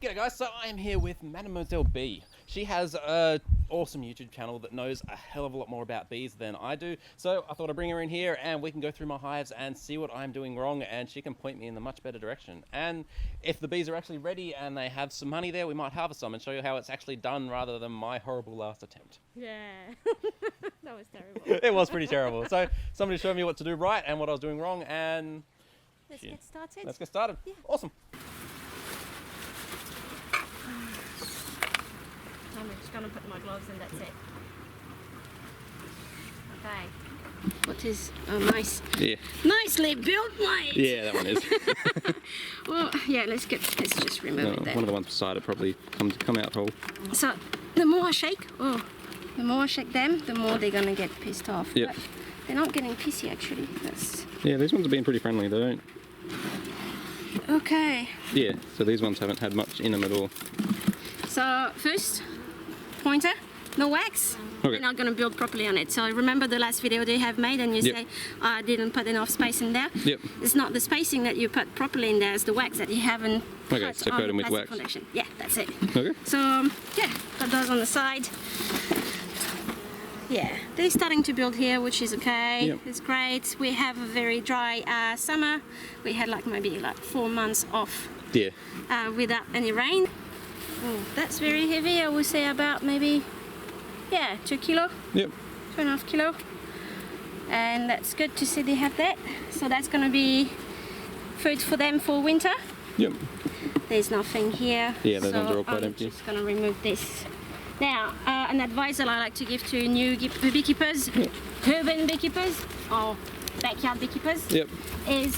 G'day guys, so I am here with Mademoiselle Bee. She has an awesome YouTube channel that knows a hell of a lot more about bees than I do. So I thought I'd bring her in here and we can go through my hives and see what I'm doing wrong, and she can point me in the much better direction. And if the bees are actually ready and they have some honey there, we might harvest some and show you how it's actually done rather than my horrible last attempt. Yeah, that was terrible. It was pretty terrible. So somebody showed me what to do right and what I was doing wrong, and Let's get started. Let's get started. Yeah. Awesome. I'm just going to put my gloves and that's it. Okay. What is nicely built, mate. Yeah, that one is. Well, yeah, let's just remove it then. One of the ones beside it probably come out whole. So the more I shake, the more I shake them, the more they're going to get pissed off. Yep. But they're not getting pissy actually. Yeah, these ones have been pretty friendly. They don't. Okay. Yeah, so these ones haven't had much in them at all. So first, pointer, no wax. Okay. We're not going to build properly on it. So remember the last video they have made and you say, I didn't put enough space in there? Yep. It's not the spacing that you put properly in there, it's the wax that you haven't Okay, put so on coat the them with plastic wax. foundation. Yeah, that's it. Okay. So yeah, put those on the side. Yeah, they're starting to build here, which is okay. Yep. It's great. We have a very dry summer. We had maybe 4 months off Yeah. without any rain. Oh, that's very heavy. I would say about maybe 2 kilo, Yep. 2.5 kilo, and that's good to see they have that. So that's going to be food for them for winter. Yep. There's nothing here. Yeah, those so ones are all quite empty. I'm just going to remove this. Now, an advice that I like to give to new beekeepers, urban beekeepers or backyard beekeepers, is,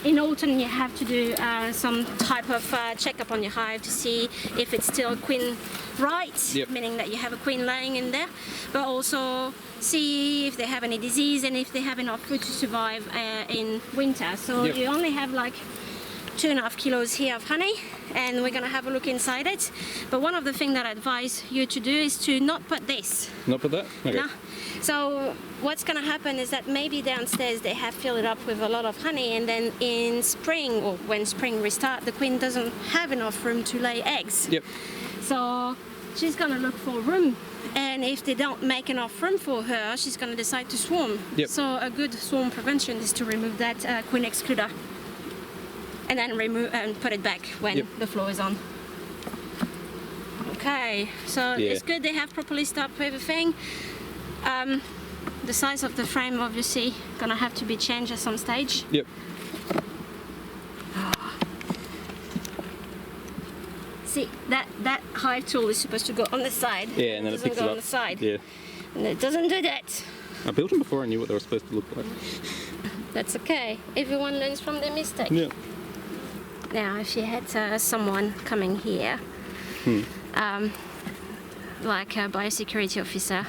in autumn you have to do some type of checkup on your hive to see if it's still queen right, meaning that you have a queen laying in there, but also see if they have any disease and if they have enough food to survive in winter. So you only have 2.5 kilos here of honey, and we're going to have a look inside it. But one of the things that I advise you to do is to not put this. Not put that? Okay. No. So what's going to happen is that maybe downstairs they have filled it up with a lot of honey, and then in spring, or when spring restarts, the queen doesn't have enough room to lay eggs. Yep. So she's going to look for room, and if they don't make enough room for her, she's going to decide to swarm. Yep. So a good swarm prevention is to remove that queen excluder, and then remove and put it back when the floor is on. Okay, so it's good they have properly stopped everything. The size of the frame obviously gonna have to be changed at some stage. Yep. See, that hive tool is supposed to go on the side. Yeah, and then it picks it go up. on the side. Yeah. And it doesn't do that. I built them before I knew what they were supposed to look like. That's okay. Everyone learns from their mistake. Yeah. Now, if you had someone coming here, like a biosecurity officer,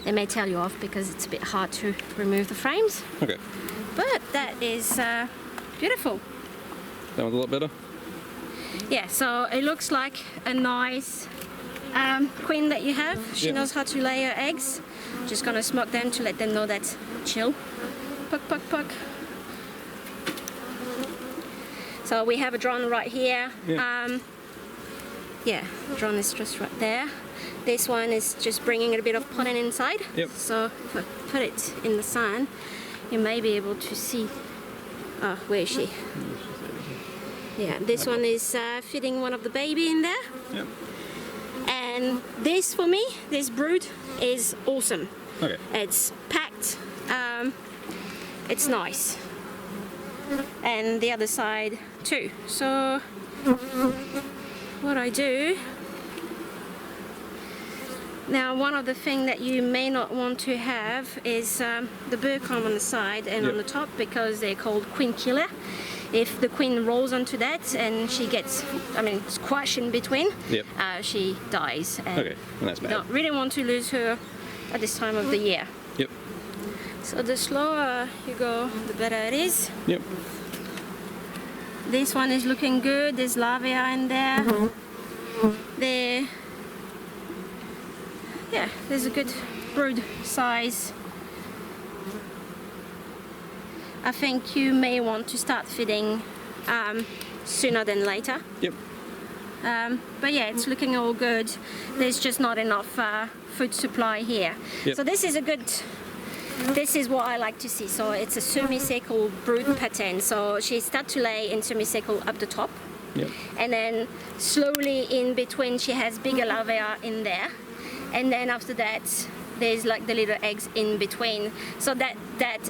they may tell you off because it's a bit hard to remove the frames. Okay. But that is beautiful. That one's a lot better? Yeah, so it looks like a nice queen that you have. She knows how to lay her eggs. Just gonna smoke them to let them know that chill. Puck, puck, puck. So we have a drone right here. Drone is just right there. This one is just bringing a bit of pollen inside. Yep. So if I put it in the sun, you may be able to see. Where is she? Yeah, this one is feeding one of the baby in there. Yep. And this, for me, this brood is awesome. Okay. It's packed. It's nice. And the other side too. So what I do now, one of the things that you may not want to have is the burr comb on the side and on the top, because they're called queen killer. If the queen rolls onto that and she gets, squashed in between, she dies. And and that's bad. you don't really want to lose her at this time of the year. Yep. So the slower you go, the better it is. Yep. This one is looking good. There's larvae in there. There's a good brood size. I think you may want to start feeding sooner than later. Yep. But yeah, it's looking all good. There's just not enough food supply here. Yep. So this is what I like to see. So it's a semicircle brood pattern. So she starts to lay in semicircle up the top. Yep. And then slowly in between she has bigger larvae in there. And then after that there's like the little eggs in between. So that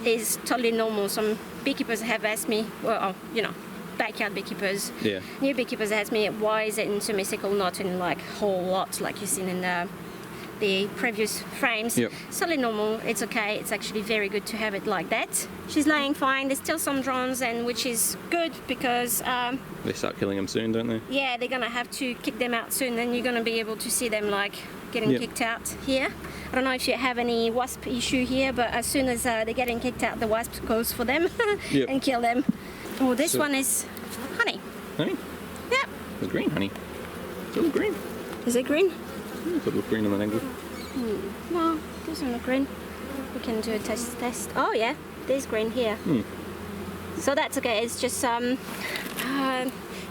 is totally normal. Some beekeepers have asked me, well, you know, backyard beekeepers, Yeah. new beekeepers ask me, why is it in semicircle, not in like whole lot like you've seen in the previous frames. Yep. It's totally normal, it's okay, it's actually very good to have it like that. She's laying fine, there's still some drones, and which is good because They start killing them soon, don't they? yeah, they're gonna have to kick them out soon, and you're gonna be able to see them like getting Yep. kicked out here. I don't know if you have any wasp issue here, but as soon as they're getting kicked out, the wasp goes for them Yep. and kill them. Oh, this So- one is honey. Honey? Yep. It's green honey. It's all green. Is it green? It's a little green on the angle. No, doesn't look green. We can do a test. Oh yeah, there's green here. So that's okay. It's just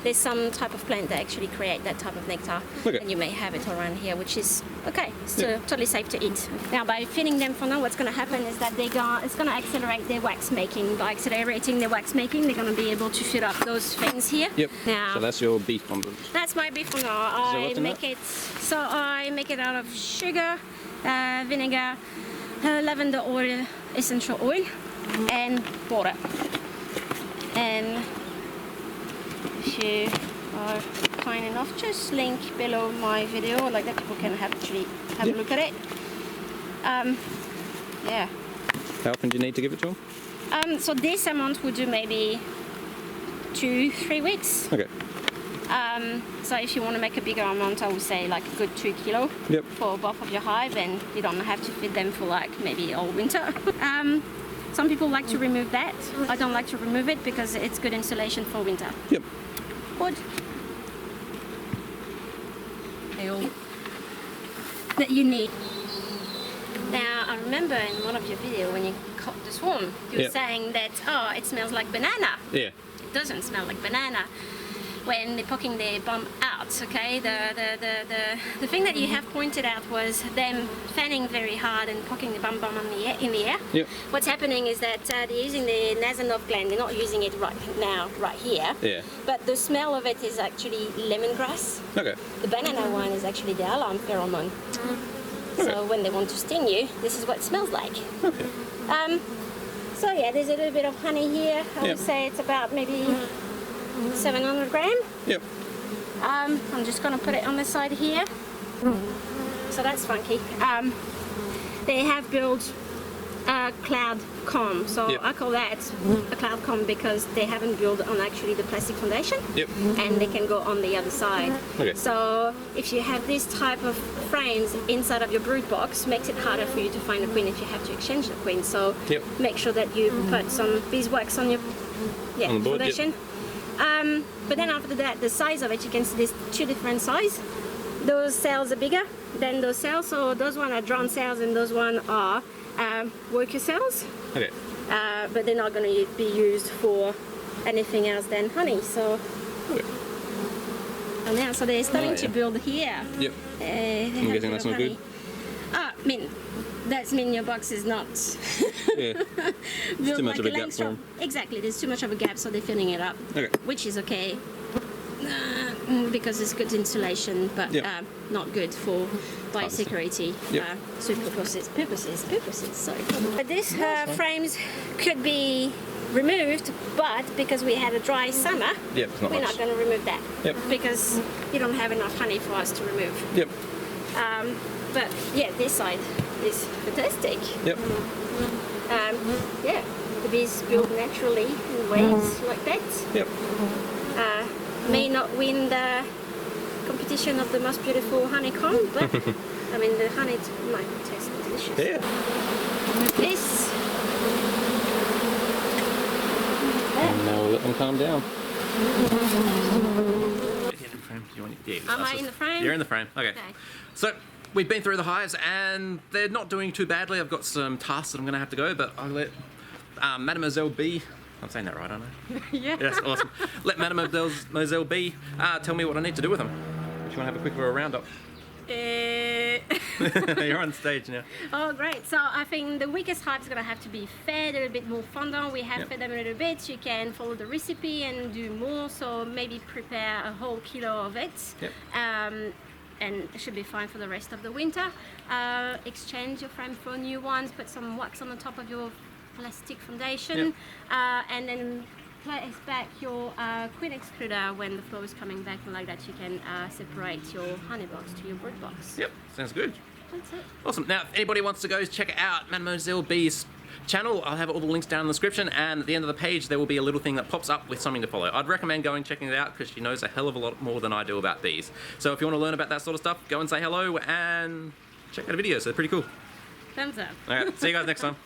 there's some type of plant that actually create that type of nectar, Okay. and you may have it around here, which is okay. It's Yeah. totally safe to eat. Now, by feeding them for now, what's going to happen is that it's going to accelerate their wax making. By accelerating their wax making, they're going to be able to fill up those things here. Yep. Now, So that's your beef fondant. that's my beef for now. So I what's in make that? it. So I make it out of sugar, vinegar, lavender oil, essential oil, and water. And if you are kind enough, just link below my video, like that people can actually have Yep. a look at it. Yeah. How often do you need to give it to them? So this amount would do maybe 2-3 weeks. Okay. So if you want to make a bigger amount, I would say like a good 2 kilo Yep. for both of your hive, and you don't have to feed them for like maybe all winter. Some people like to remove that. I don't like to remove it because it's good insulation for winter. Yep. Good. All that you need. Now I remember in one of your videos when you caught the swarm, you were Yep. saying that it smells like banana. Yeah. It doesn't smell like banana when they're poking their bum out. Okay, the thing that you have pointed out was them fanning very hard and poking the bum in the air. Yep. What's happening is that they're using the Nasanov gland. They're not using it right now, right here. Yeah. But the smell of it is actually lemongrass. Okay. The banana one is actually the alarm pheromone. So when they want to sting you, this is what it smells like. Okay. So yeah, there's a little bit of honey here. I Yep. would say it's about maybe 700 gram. Yep. I'm just gonna put it on the side here. So that's funky. They have built a cloud comb, so Yep. I call that a cloud comb because they haven't built on actually the plastic foundation, Yep. and they can go on the other side. Okay. So if you have this type of frames inside of your brood box, makes it harder for you to find a queen if you have to exchange the queen. So Yep. make sure that you put some beeswax on your On the board, yep. foundation. But then after that, the size of it, you can see there's 2 different sizes. Those cells are bigger than those cells, so those one are drone cells and those one are worker cells. Okay. But they're not going to be used for anything else than honey. So Okay. and now, so they're starting Oh, to yeah. build here. Yep. I'm guessing that's not good? I mean, that's mean your box is not Yeah. built too much like of a a gap Langstroth. for 'em. Exactly, there's too much of a gap, so they're filling it up, Okay. which is okay. Because it's good insulation, but Yep. not good for biosecurity Yep. purposes. Sorry. But these frames could be removed, but because we had a dry summer, Yep. It's not we're much. not going to remove that. Yep. Because you don't have enough honey for us to remove. Yep. But yeah, this side is fantastic. Yep. Yeah, the bees build naturally in ways like that. Yep. May not win the competition of the most beautiful honeycomb, but I mean the honey might taste delicious. Yeah. This. And now we'll let them calm down. Am I in the frame? You're in the frame. Okay. So we've been through the hives and they're not doing too badly. I've got some tasks that I'm going to have to go, but I'll let Mademoiselle Bee I'm saying that right, aren't I? Yeah. Yes, awesome. Let Mademoiselle Bee tell me what I need to do with them. If you want to have a quick little roundup. You're on stage now. Oh, great. So I think the weakest hive is going to have to be fed a little bit more fondant. We have fed them a little bit. You can follow the recipe and do more. So maybe prepare a whole kilo of it. Yep. And it should be fine for the rest of the winter. Exchange your frame for new ones. Put some wax on the top of your plastic foundation. And then place back your queen excluder when the flow is coming back, and like that you can separate your honey box to your brood box. Yep, sounds good. That's it. Awesome. Now, if anybody wants to go check out Mademoiselle Bee's channel, I'll have all the links down in the description, and at the end of the page there will be a little thing that pops up with something to follow. I'd recommend going checking it out because she knows a hell of a lot more than I do about bees. So if you want to learn about that sort of stuff, go and say hello and check out a video. So they're pretty cool. Thumbs up. All right, see you guys next time.